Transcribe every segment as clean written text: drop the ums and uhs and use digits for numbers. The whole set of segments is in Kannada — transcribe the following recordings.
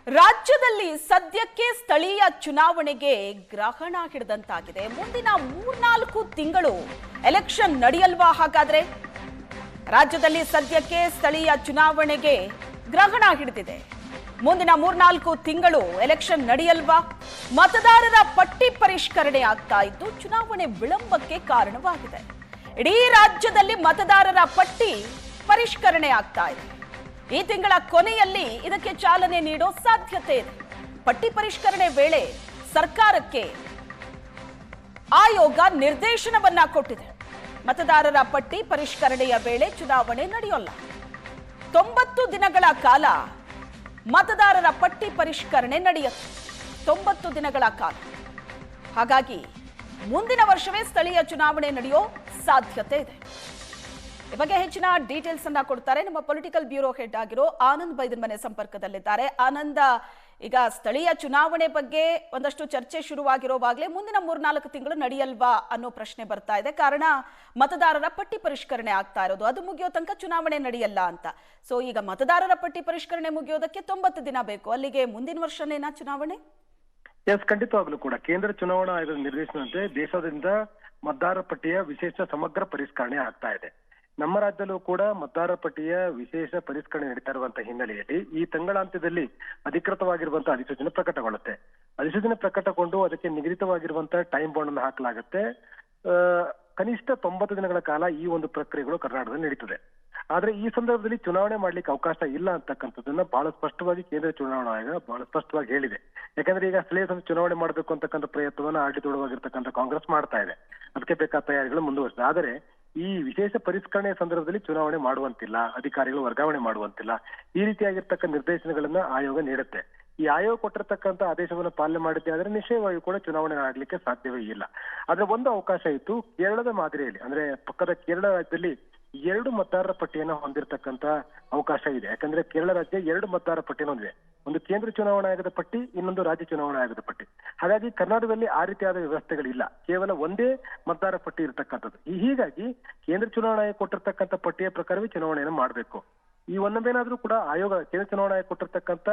ರಾಜ್ಯದಲ್ಲಿ ಸದ್ಯಕ್ಕೆ ಸ್ಥಳೀಯ ಚುನಾವಣೆಗೆ ಗ್ರಹಣ ಹಿಡಿದಂತಾಗಿದೆ. ಮುಂದಿನ 3-4 ತಿಂಗಳು ಎಲೆಕ್ಷನ್ ನಡೆಯಲ್ವಾ? ಹಾಗಾದ್ರೆ ರಾಜ್ಯದಲ್ಲಿ ಸದ್ಯಕ್ಕೆ ಸ್ಥಳೀಯ ಚುನಾವಣೆಗೆ ಗ್ರಹಣ ಹಿಡಿದಿದೆ. ಮುಂದಿನ 3-4 ತಿಂಗಳು ಎಲೆಕ್ಷನ್ ನಡೆಯಲ್ವಾ? ಮತದಾರರ ಪಟ್ಟಿ ಪರಿಷ್ಕರಣೆ ಆಗ್ತಾ ಇದ್ದು ಚುನಾವಣೆ ವಿಳಂಬಕ್ಕೆ ಕಾರಣವಾಗಿದೆ. ಇಡೀ ರಾಜ್ಯದಲ್ಲಿ ಮತದಾರರ ಪಟ್ಟಿ ಪರಿಷ್ಕರಣೆ ಆಗ್ತಾ ಇದೆ. ಈ ತಿಂಗಳ ಕೊನೆಯಲ್ಲಿ ಇದಕ್ಕೆ ಚಾಲನೆ ನೀಡೋ ಸಾಧ್ಯತೆ ಇದೆ. ಪಟ್ಟಿ ಪರಿಷ್ಕರಣೆ ವೇಳೆ ಸರ್ಕಾರಕ್ಕೆ ಆಯೋಗ ನಿರ್ದೇಶನವನ್ನ ಕೊಟ್ಟಿದೆ. ಮತದಾರರ ಪಟ್ಟಿ ಪರಿಷ್ಕರಣೆಯ ವೇಳೆ ಚುನಾವಣೆ ನಡೆಯೋಲ್ಲ. 90 ದಿನಗಳ ಕಾಲ ಮತದಾರರ ಪಟ್ಟಿ ಪರಿಷ್ಕರಣೆ ನಡೆಯುತ್ತೆ. 90 ದಿನಗಳ ಕಾಲ. ಹಾಗಾಗಿ ಮುಂದಿನ ವರ್ಷವೇ ಸ್ಥಳೀಯ ಚುನಾವಣೆ ನಡೆಯೋ ಸಾಧ್ಯತೆ ಇದೆ. ಈ ಬಗ್ಗೆ ಹೆಚ್ಚಿನ ಡೀಟೇಲ್ಸ್ ಅನ್ನ ಕೊಡ್ತಾರೆ ನಮ್ಮ ಪೊಲಿಟಿಕಲ್ ಬ್ಯೂರೋ ಹೆಡ್ ಆಗಿರೋ ಆನಂದ್ ಬೈದನ್ಮನೆ ಸಂಪರ್ಕದಲ್ಲಿದ್ದಾರೆ. ಆನಂದ್, ಈಗ ಸ್ಥಳೀಯ ಚುನಾವಣೆ ಬಗ್ಗೆ ಒಂದಷ್ಟು ಚರ್ಚೆ ಶುರುವಾಗಿರೋವಾಗಲೇ ಮುಂದಿನ 3-4 ತಿಂಗಳು ನಡೆಯಲ್ವಾ ಅನ್ನೋ ಪ್ರಶ್ನೆ ಬರ್ತಾ ಇದೆ. ಕಾರಣ ಮತದಾರರ ಪಟ್ಟಿ ಪರಿಷ್ಕರಣೆ ಆಗ್ತಾ ಇರೋದು. ಅದು ಮುಗಿಯೋ ತನಕ ಚುನಾವಣೆ ನಡೆಯಲ್ಲ ಅಂತ. ಸೊ ಈಗ ಮತದಾರರ ಪಟ್ಟಿ ಪರಿಷ್ಕರಣೆ ಮುಗಿಯೋದಕ್ಕೆ 90 ದಿನ ಬೇಕು. ಅಲ್ಲಿಗೆ ಮುಂದಿನ ವರ್ಷನೇನಾ ಚುನಾವಣೆ? ಎಸ್, ಖಂಡಿತವಾಗ್ಲೂ ಕೂಡ ಕೇಂದ್ರ ಚುನಾವಣಾ ಆಯೋಗದ ನಿರ್ದೇಶನದಂತೆ ದೇಶಾದ್ಯಂತ ಮತದಾರರ ಪಟ್ಟಿಯ ವಿಶೇಷ ಸಮಗ್ರ ಪರಿಷ್ಕರಣೆ ಆಗ್ತಾ ಇದೆ. ನಮ್ಮ ರಾಜ್ಯದಲ್ಲೂ ಕೂಡ ಮತದಾರರ ಪಟ್ಟಿಯ ವಿಶೇಷ ಪರಿಷ್ಕರಣೆ ನಡೀತಾ ಇರುವಂತಹ ಹಿನ್ನೆಲೆಯಲ್ಲಿ ಈ ತಿಂಗಳಾಂತ್ಯದಲ್ಲಿ ಅಧಿಕೃತವಾಗಿರುವಂತಹ ಅಧಿಸೂಚನೆ ಪ್ರಕಟಗೊಳ್ಳುತ್ತೆ. ಅಧಿಸೂಚನೆ ಪ್ರಕಟಗೊಂಡು ಅದಕ್ಕೆ ನಿಗದಿತವಾಗಿರುವಂತಹ ಟೈಮ್ ಬಾಂಡ್ ಅನ್ನು ಹಾಕಲಾಗುತ್ತೆ. ಕನಿಷ್ಠ 90 ದಿನಗಳ ಕಾಲ ಈ ಒಂದು ಪ್ರಕ್ರಿಯೆಗಳು ಕರ್ನಾಟಕದಲ್ಲಿ ನಡೀತದೆ. ಆದ್ರೆ ಈ ಸಂದರ್ಭದಲ್ಲಿ ಚುನಾವಣೆ ಮಾಡ್ಲಿಕ್ಕೆ ಅವಕಾಶ ಇಲ್ಲ ಅಂತಕ್ಕಂಥದ್ದನ್ನ ಬಹಳ ಸ್ಪಷ್ಟವಾಗಿ ಕೇಂದ್ರ ಚುನಾವಣಾ ಆಯೋಗ ಬಹಳ ಸ್ಪಷ್ಟವಾಗಿ ಹೇಳಿದೆ. ಯಾಕಂದ್ರೆ ಈಗ ಸ್ಥಳೀಯ ಸಂಸ್ಥೆ ಚುನಾವಣೆ ಮಾಡಬೇಕು ಅಂತಕ್ಕಂಥ ಪ್ರಯತ್ನವನ್ನ ಆಡಳಿತಾರೂಢವಾಗಿರ್ತಕ್ಕಂಥ ಕಾಂಗ್ರೆಸ್ ಮಾಡ್ತಾ ಇದೆ. ಅದಕ್ಕೆ ಬೇಕಾದ ತಯಾರಿಗಳು ಮುಂದುವರಿಸಿದೆ. ಆದರೆ ಈ ವಿಶೇಷ ಪರಿಷ್ಕರಣೆಯ ಸಂದರ್ಭದಲ್ಲಿ ಚುನಾವಣೆ ಮಾಡುವಂತಿಲ್ಲ, ಅಧಿಕಾರಿಗಳು ವರ್ಗಾವಣೆ ಮಾಡುವಂತಿಲ್ಲ, ಈ ರೀತಿಯಾಗಿರ್ತಕ್ಕಂಥ ನಿರ್ದೇಶನಗಳನ್ನ ಆಯೋಗ ನೀಡುತ್ತೆ. ಈ ಆಯೋಗ ಕೊಟ್ಟಿರ್ತಕ್ಕಂಥ ಆದೇಶವನ್ನು ಪಾಲನೆ ಮಾಡಿದ್ದೆ ಆದ್ರೆ ನಿಶ್ಚಯವಾಗಿ ಕೂಡ ಚುನಾವಣೆ ಆಗ್ಲಿಕ್ಕೆ ಸಾಧ್ಯವೇ ಇಲ್ಲ. ಆದ್ರೆ ಒಂದು ಅವಕಾಶ ಇತ್ತು. ಕೇರಳದ ಮಾದರಿಯಲ್ಲಿ, ಅಂದ್ರೆ ಪಕ್ಕದ ಕೇರಳ ರಾಜ್ಯದಲ್ಲಿ 2 ಮತದಾರರ ಪಟ್ಟಿಯನ್ನು ಹೊಂದಿರತಕ್ಕಂತ ಅವಕಾಶ ಇದೆ. ಯಾಕಂದ್ರೆ ಕೇರಳ ರಾಜ್ಯ 2 ಮತದಾರರ ಪಟ್ಟಿಯನ್ನು ಹೊಂದಿದೆ. ಒಂದು ಕೇಂದ್ರ ಚುನಾವಣಾ ಆಯೋಗದ ಪಟ್ಟಿ, ಇನ್ನೊಂದು ರಾಜ್ಯ ಚುನಾವಣಾ ಆಯೋಗದ ಪಟ್ಟಿ. ಹಾಗಾಗಿ ಕರ್ನಾಟಕದಲ್ಲಿ ಆ ರೀತಿಯಾದ ವ್ಯವಸ್ಥೆಗಳಿಲ್ಲ. ಕೇವಲ ಒಂದೇ ಮತದಾರರ ಪಟ್ಟಿ ಇರತಕ್ಕಂಥದ್ದು. ಹೀಗಾಗಿ ಕೇಂದ್ರ ಚುನಾವಣಾ ಆಯೋಗ ಕೊಟ್ಟಿರ್ತಕ್ಕಂಥ ಪಟ್ಟಿಯ ಪ್ರಕಾರವೇ ಚುನಾವಣೆಯನ್ನು ಮಾಡಬೇಕು. ಈ ಒಂದೊಂದೇನಾದ್ರೂ ಕೂಡ ಆಯೋಗ ಕೇಂದ್ರ ಚುನಾವಣಾ ಆಯೋಗ ಕೊಟ್ಟಿರ್ತಕ್ಕಂಥ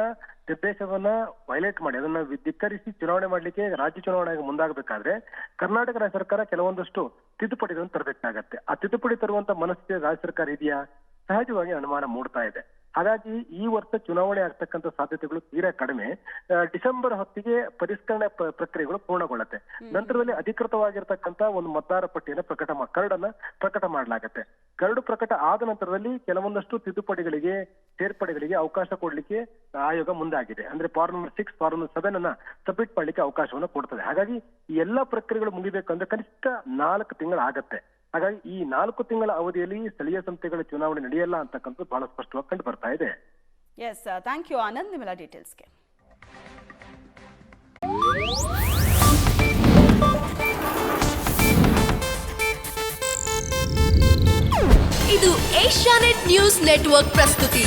ನಿರ್ದೇಶನವನ್ನ ವೈಲೇಟ್ ಮಾಡಿ ಅದನ್ನ ಧಿಕ್ಕರಿಸಿ ಚುನಾವಣೆ ಮಾಡ್ಲಿಕ್ಕೆ ರಾಜ್ಯ ಚುನಾವಣಾ ಆಯೋಗ ಮುಂದಾಗಬೇಕಾದ್ರೆ ಕರ್ನಾಟಕ ರಾಜ್ಯ ಸರ್ಕಾರ ಕೆಲವೊಂದಷ್ಟು ತಿದ್ದುಪಡಿಗಳನ್ನು ತರಬೇಕಾಗತ್ತೆ. ಆ ತಿದ್ದುಪಡಿ ತರುವಂತ ಮನಸ್ಥಿತಿ ರಾಜ್ಯ ಸರ್ಕಾರ ಇದೆಯಾ? ಸಹಜವಾಗಿ ಅನುಮಾನ ಮೂಡ್ತಾ ಇದೆ. ಹಾಗಾಗಿ ಈ ವರ್ಷ ಚುನಾವಣೆ ಆಗ್ತಕ್ಕಂಥ ಸಾಧ್ಯತೆಗಳು ತೀರಾ ಕಡಿಮೆ. ಡಿಸೆಂಬರ್ ಹೊತ್ತಿಗೆ ಪರಿಷ್ಕರಣೆ ಪ್ರಕ್ರಿಯೆಗಳು ಪೂರ್ಣಗೊಳ್ಳುತ್ತೆ. ನಂತರದಲ್ಲಿ ಅಧಿಕೃತವಾಗಿರ್ತಕ್ಕಂಥ ಒಂದು ಮತದಾರ ಪಟ್ಟಿಯನ್ನು ಕರಡನ್ನ ಪ್ರಕಟ ಮಾಡಲಾಗುತ್ತೆ. ಕರಡು ಪ್ರಕಟ ಆದ ನಂತರದಲ್ಲಿ ಕೆಲವೊಂದಷ್ಟು ತಿದ್ದುಪಡಿಗಳಿಗೆ, ಸೇರ್ಪಡೆಗಳಿಗೆ ಅವಕಾಶ ಕೊಡ್ಲಿಕ್ಕೆ ಆಯೋಗ ಮುಂದಾಗಿದೆ. ಅಂದ್ರೆ ಫಾರ್ಮ್ ನಂಬರ್ 6, ಫಾರ್ಮ್ ನಂಬರ್ 7 ಅನ್ನ ಸಬ್ಮಿಟ್ ಮಾಡ್ಲಿಕ್ಕೆ ಅವಕಾಶವನ್ನು ಕೊಡ್ತದೆ. ಹಾಗಾಗಿ ಈ ಎಲ್ಲಾ ಪ್ರಕ್ರಿಯೆಗಳು ಮುಗಿಬೇಕಂದ್ರೆ ಕನಿಷ್ಠ 4 ತಿಂಗಳು ಆಗತ್ತೆ. ಹಾಗಾಗಿ ಈ 4 ತಿಂಗಳ ಅವಧಿಯಲ್ಲಿ ಸ್ಥಳೀಯ ಸಂಸ್ಥೆಗಳ ಚುನಾವಣೆ ನಡೆಯಲ್ಲ ಅಂತಕ್ಕಂಥದ್ದು ಬಹಳ ಸ್ಪಷ್ಟವಾಗಿ ಕಂಡು ಬರ್ತಾ ಇದೆ. ಎಸ್, ಥ್ಯಾಂಕ್ ಯು ಆನಂದ್ ನಿಮ್ಮೆಲ್ಲ ಡೀಟೇಲ್ಸ್ಗೆ. ಇದು ಏಷ್ಯಾನೆಟ್ ನ್ಯೂಸ್ ನೆಟ್ವರ್ಕ್ ಪ್ರಸ್ತುತಿ.